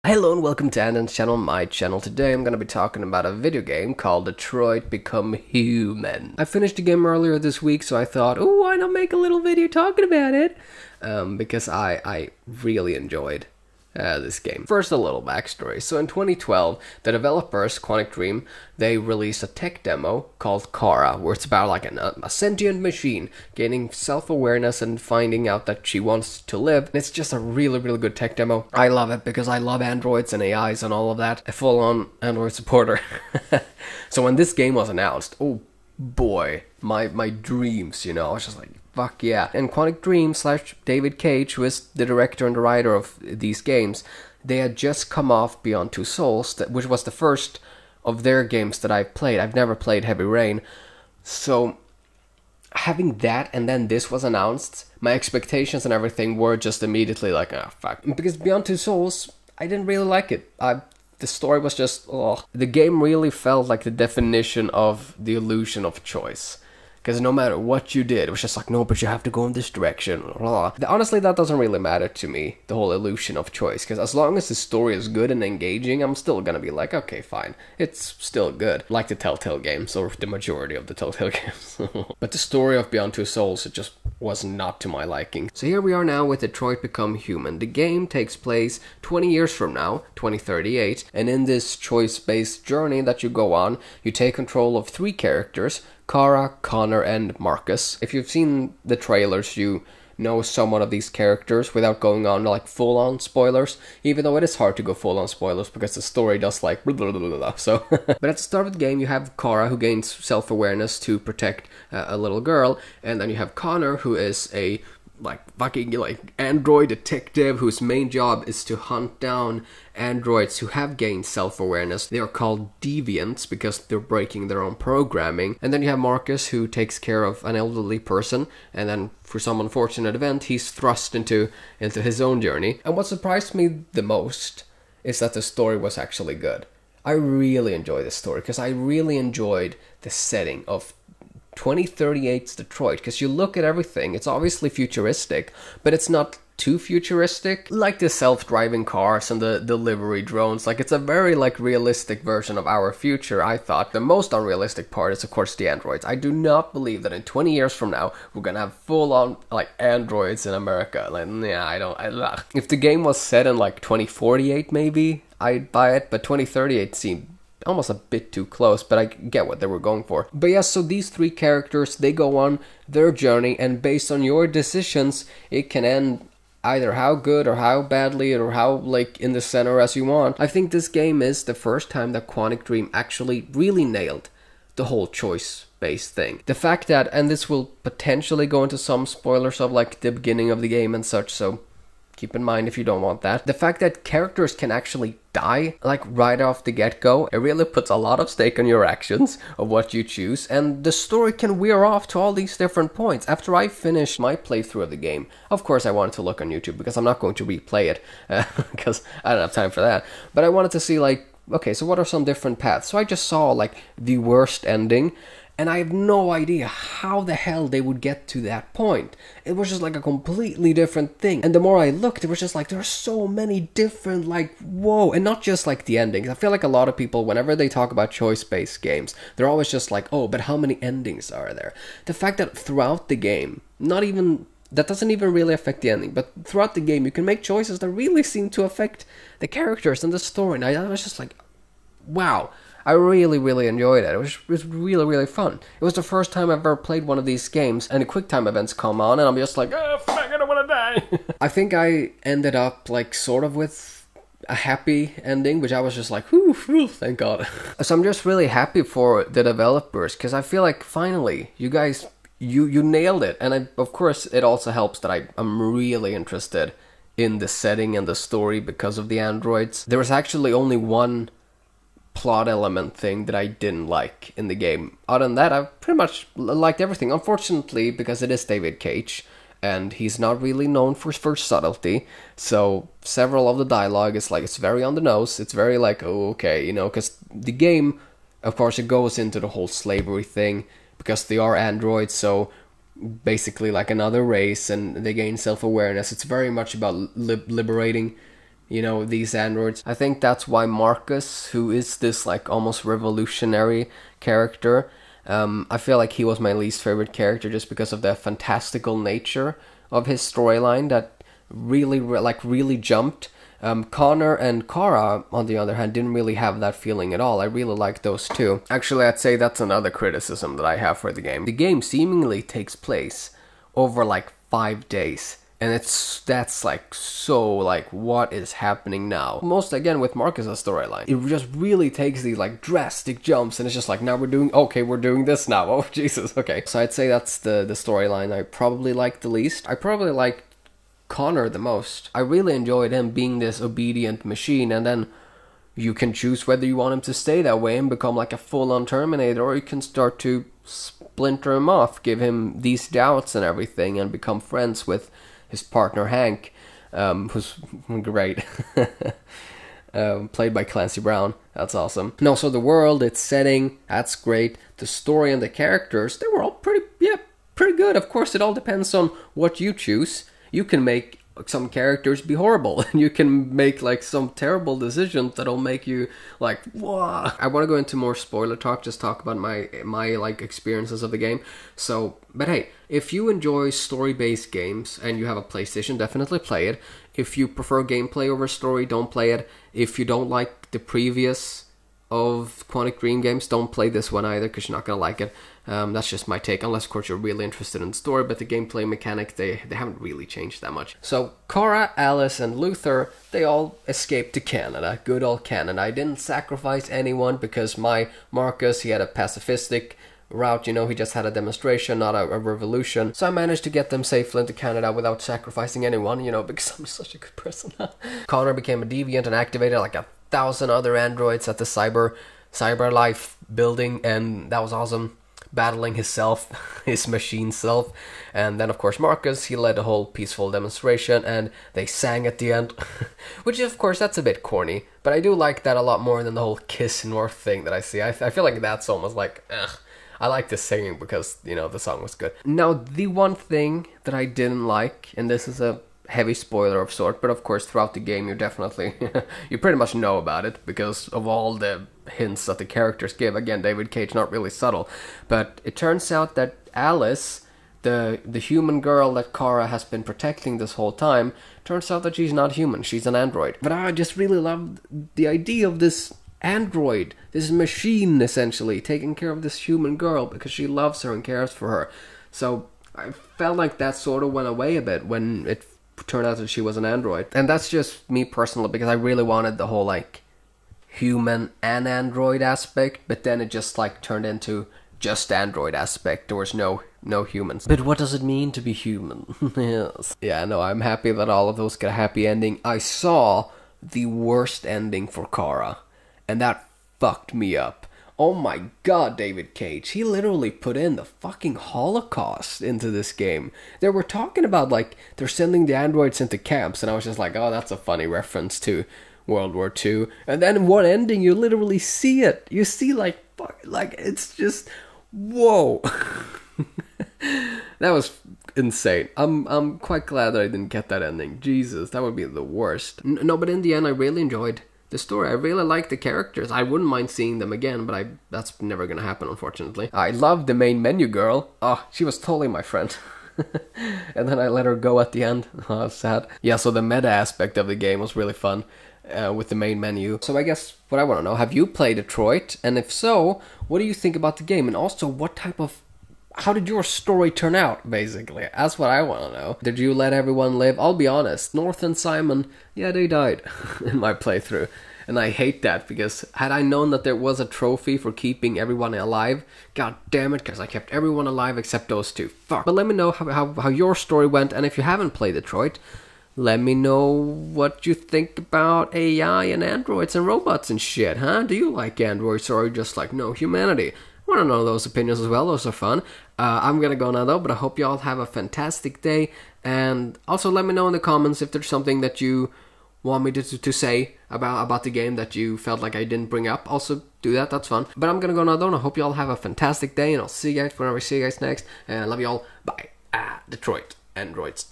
Hello and welcome to Anden's channel, my channel. Today I'm going to be talking about a video game called Detroit Become Human. I finished the game earlier this week, so I thought, oh, why not make a little video talking about it? Because I really enjoyed this game. First, a little backstory. So in 2012, the developers, Quantic Dream, they released a tech demo called Kara, where it's about like a sentient machine gaining self-awareness and finding out that she wants to live. And it's just a really good tech demo. I love it because I love androids and AIs and all of that. A full-on Android supporter. So when this game was announced, oh boy, my dreams, you know, I was just like, fuck yeah. And Quantic Dream / David Cage, who is the director and the writer of these games, they had just come off Beyond Two Souls, which was the first of their games that I've played. I've never played Heavy Rain. So having that and then this was announced, my expectations and everything were just immediately like, oh fuck. Because Beyond Two Souls, I didn't really like it. The story was just, ugh. The game really felt like the definition of the illusion of choice. Because no matter what you did, it was just like, no, but you have to go in this direction. Blah. Honestly, that doesn't really matter to me, the whole illusion of choice. Because as long as the story is good and engaging, I'm still gonna be like, okay, fine. It's still good. Like the Telltale games, or the majority of the Telltale games. But the story of Beyond Two Souls, it just was not to my liking. So here we are now with Detroit Become Human. The game takes place 20 years from now, 2038. And in this choice-based journey that you go on, you take control of 3 characters: Kara, Connor, and Marcus. If you've seen the trailers, you know somewhat of these characters without going on like full-on spoilers, even though it is hard to go full-on spoilers because the story does like blah, blah, blah, blah, blah. So but at the start of the game you have Kara, who gains self-awareness to protect a little girl, and then you have Connor, who is a fucking android detective whose main job is to hunt down androids who have gained self-awareness. They are called deviants because they're breaking their own programming. And then you have Marcus, who takes care of an elderly person, and then for some unfortunate event he's thrust into his own journey. And what surprised me the most is that the story was actually good. I really enjoyed this story because I really enjoyed the setting of 2038's Detroit, because you look at everything, it's obviously futuristic, but it's not too futuristic. Like the self-driving cars and the delivery drones, like it's a very realistic version of our future, I thought. The most unrealistic part is of course the androids. I do not believe that in 20 years from now we're gonna have full-on androids in America. If the game was set in 2048 maybe, I'd buy it, but 2038 seemed almost a bit too close, but I get what they were going for. But yeah, so these 3 characters, they go on their journey, and based on your decisions, it can end either how good or how badly or how in the center as you want. I think this game is the first time that Quantic Dream actually really nailed the whole choice-based thing. The fact that, and this will potentially go into some spoilers of the beginning of the game and such, so keep in mind if you don't want that. The fact that characters can actually die, right off the get-go, it really puts a lot of stake on your actions of what you choose, and the story can veer off to all these different points. After I finished my playthrough of the game, of course I wanted to look on YouTube, because I'm not going to replay it, because I don't have time for that, but I wanted to see, okay, so what are some different paths? So I just saw, the worst ending, and I have no idea how the hell they would get to that point. It was just a completely different thing. And the more I looked, it was just there are so many different, whoa. And not just the endings. I feel like a lot of people, whenever they talk about choice-based games, they're always just oh, but how many endings are there? The fact that throughout the game, that doesn't even really affect the ending, but throughout the game, you can make choices that really seem to affect the characters and the story. And I was just wow. I really enjoyed it. It was really fun. It was the first time I've ever played one of these games, and the QuickTime events come on, and I'm just oh fuck, I don't want to die. I think I ended up sort of with a happy ending, which I was just whew, thank God. So I'm just really happy for the developers, because I feel finally, you guys, you nailed it. And of course, it also helps that I'm really interested in the setting and the story because of the androids. There was actually only one plot element thing that I didn't like in the game. Other than that, I pretty much liked everything. Unfortunately, because it is David Cage, and he's not really known for subtlety, so several of the dialogue is it's very on the nose. It's very oh, okay, because the game, of course, it goes into the whole slavery thing, because they are androids, so basically another race, and they gain self-awareness. It's very much about liberating you know, these androids. I think that's why Marcus, who is this like almost revolutionary character, I feel like he was my least favorite character just because of the fantastical nature of his storyline that really jumped. Connor and Kara, on the other hand, didn't really have that feeling at all. I really like those two. Actually, I'd say that's another criticism that I have for the game. The game seemingly takes place over like 5 days. And that's like so like, what is happening now? Most again with Marcus's storyline, it just really takes these like drastic jumps, and it's just like, now we're doing this now. Oh Jesus, okay. So I'd say that's the storyline I probably like the least. I probably like Connor the most. I really enjoyed him being this obedient machine, and then you can choose whether you want him to stay that way and become like a full-on Terminator, or you can start to splinter him off, give him these doubts and everything, and become friends with his partner Hank, who's great. Played by Clancy Brown. That's awesome. And also the world, its setting, that's great. The story and the characters, they were all pretty good. Of course, it all depends on what you choose. You can make some characters be horrible, and you can make like some terrible decisions that'll make you like, whoa. I want to go into more spoiler talk, just talk about my like experiences of the game. So, but hey, if you enjoy story-based games and you have a PlayStation, definitely play it. If you prefer gameplay over story, don't play it. If you don't like the previous of Quantic Dream games, don't play this one either, because you're not gonna like it. That's just my take, unless of course you're really interested in the story, but the gameplay mechanic, they haven't really changed that much. So Kara, Alice, and Luther, they all escaped to Canada. Good old Canada. I didn't sacrifice anyone because my Marcus, he had a pacifistic route, you know, he just had a demonstration, not a revolution. So I managed to get them safely into Canada without sacrificing anyone, you know, because I'm such a good person. Connor became a deviant and activated like 1,000 other androids at the cyber life building, and that was awesome. Battling himself, his machine self. And then of course Marcus, he led a whole peaceful demonstration, and they sang at the end. Which of course, that's a bit corny, but I do like that a lot more than the whole Kiss North thing that I see. I feel like that's almost like, ugh. I like the singing because, you know, the song was good. Now, the one thing that I didn't like, and this is a heavy spoiler of sort, but of course throughout the game you definitely, you pretty much know about it because of all the hints that the characters give. Again, David Cage, not really subtle, but it turns out that Alice, the human girl that Kara has been protecting this whole time, turns out that she's not human, she's an android. But I just really love the idea of this android, this machine essentially, taking care of this human girl because she loves her and cares for her. So I felt like that sort of went away a bit when it turned out that she was an android. And that's just me personally, because I really wanted the whole like human and android aspect, but then it just like turned into just android aspect. There was no humans. But what does it mean to be human? Yes. Yeah, no, I'm happy that all of those get a happy ending. I saw the worst ending for Kara, and that fucked me up. Oh my god, David Cage, he literally put in the fucking Holocaust into this game. They were talking about, like, they're sending the androids into camps, and I was just like, oh, that's a funny reference to World War II. And then in one ending, you literally see it. You see, like, fuck, like, it's just, whoa. That was insane. I'm quite glad that I didn't get that ending. Jesus, that would be the worst. No, but in the end, I really enjoyed the story. I really like the characters. I wouldn't mind seeing them again, but that's never gonna happen, unfortunately. I loved the main menu girl. Oh, she was totally my friend. And then I let her go at the end. Oh, sad. Yeah, so the meta aspect of the game was really fun with the main menu. So I guess what I want to know, have you played Detroit? And if so, what do you think about the game? And also, how did your story turn out, basically? That's what I want to know. Did you let everyone live? I'll be honest, North and Simon, yeah, they died in my playthrough. And I hate that, because had I known that there was a trophy for keeping everyone alive, god damn it, because I kept everyone alive except those two. Fuck. But let me know how your story went, and if you haven't played Detroit, let me know what you think about AI and androids and robots and shit, huh? Do you like androids, or are you just like, no, humanity? I want to know those opinions as well. Those are fun. I'm gonna go now though, but I hope you all have a fantastic day. And also let me know in the comments if there's something that you want me to say about the game that you felt like I didn't bring up. Also do that, that's fun. But I'm gonna go now though, and I hope you all have a fantastic day, and I'll see you guys whenever I see you guys next. And I love you all. Bye. Detroit. Androids.